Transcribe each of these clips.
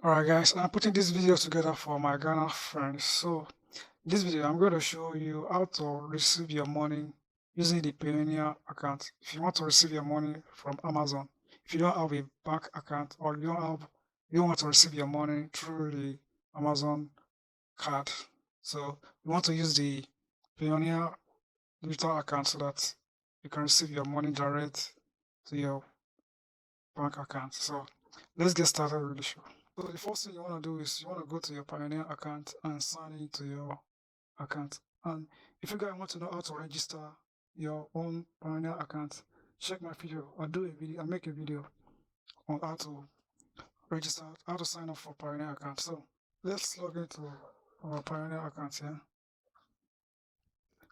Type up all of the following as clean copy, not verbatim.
Alright guys, I'm putting this video together for my Ghana friends. So this video I'm going to show you how to receive your money using the Payoneer account. If you want to receive your money from Amazon, if you don't have a bank account or you don't want to receive your money through the Amazon card, so you want to use the Payoneer digital account so that you can receive your money direct to your bank account. So let's get started with the show. So the first thing you want to do is you want to go to your Payoneer account and sign into your account. And if you guys want to know how to register your own Payoneer account, check my video. I'll make a video on how to register, how to sign up for Payoneer account. So let's log into our Payoneer account here.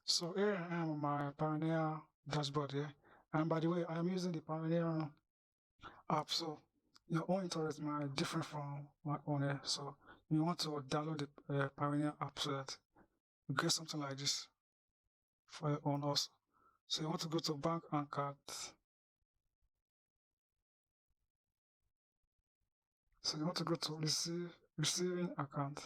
So here I am on my Payoneer dashboard here. And by the way, I am using the Payoneer app. So your own interest might be different from my own here. So you want to download the Payoneer app so that you get something like this for your own also. So you want to go to bank and cards. So you want to go to receiving account.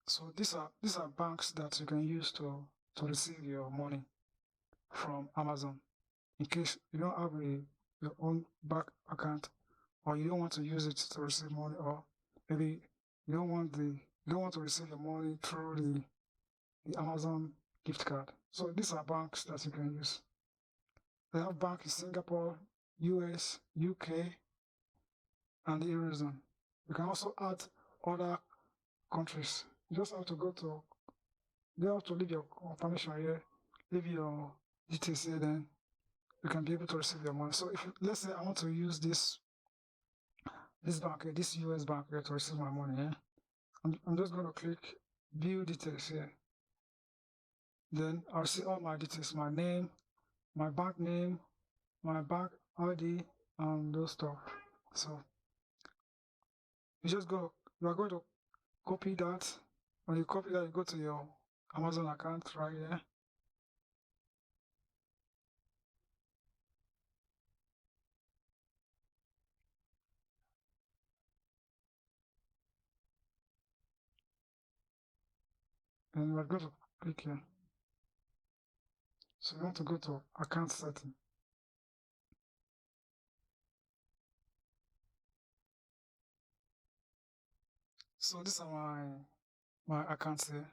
So these are banks that you can use to receive your money from Amazon. In case you don't have your own bank account, or you don't want to use it to receive money, or maybe you don't want to receive your money through the Amazon gift card. So these are banks that you can use. They have banks in Singapore, US, UK, and the Eurozone. You can also add other countries. You just have to you have to leave your confirmation here, leave your details here, then you can be able to receive your money. So if let's say I want to use this bank here, this US bank here to receive my money here, I'm just going to click view details here. Then I'll see all my details, my name, my bank name, my bank ID, and those stuff. So you are going to copy that. When you copy that, you go to your Amazon account right here. And you are going to click here. So you want to go to account setting. So these are my accounts here.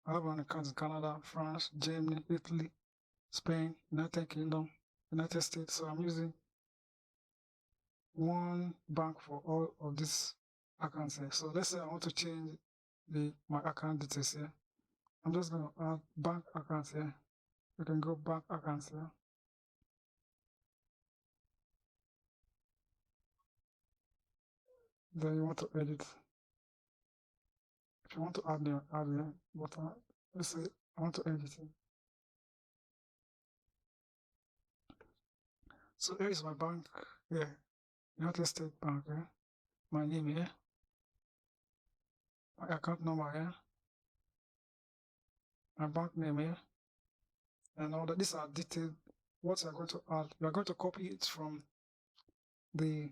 I have an account in Canada, France, Germany, Italy, Spain, United Kingdom, United States. So I'm using one bank for all of these accounts here. So let's say I want to change my account details here. I'm just going to add bank accounts here. You can go bank accounts here. Then you want to edit. If you want to add here, but let's say I want to edit it. So here is my bank here, United States Bank here, my name here, my account number here, my bank name here, and all that. These are detailed. What you're going to add, you're going to copy it from the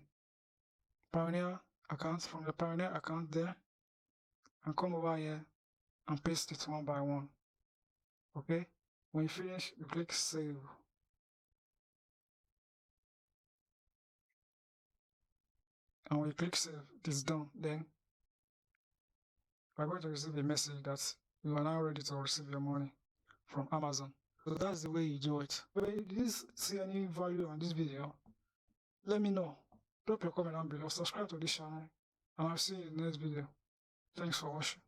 Payoneer account, there, and come over here and paste it one by one. Okay? When you finish, you click save. And when you click save, it is done. Then you're going to receive a message that you are now ready to receive your money from Amazon. So that's the way you do it. But if you didn't see any value on this video, let me know. Drop your comment down below, subscribe to this channel, and I'll see you in the next video. Thanks for watching.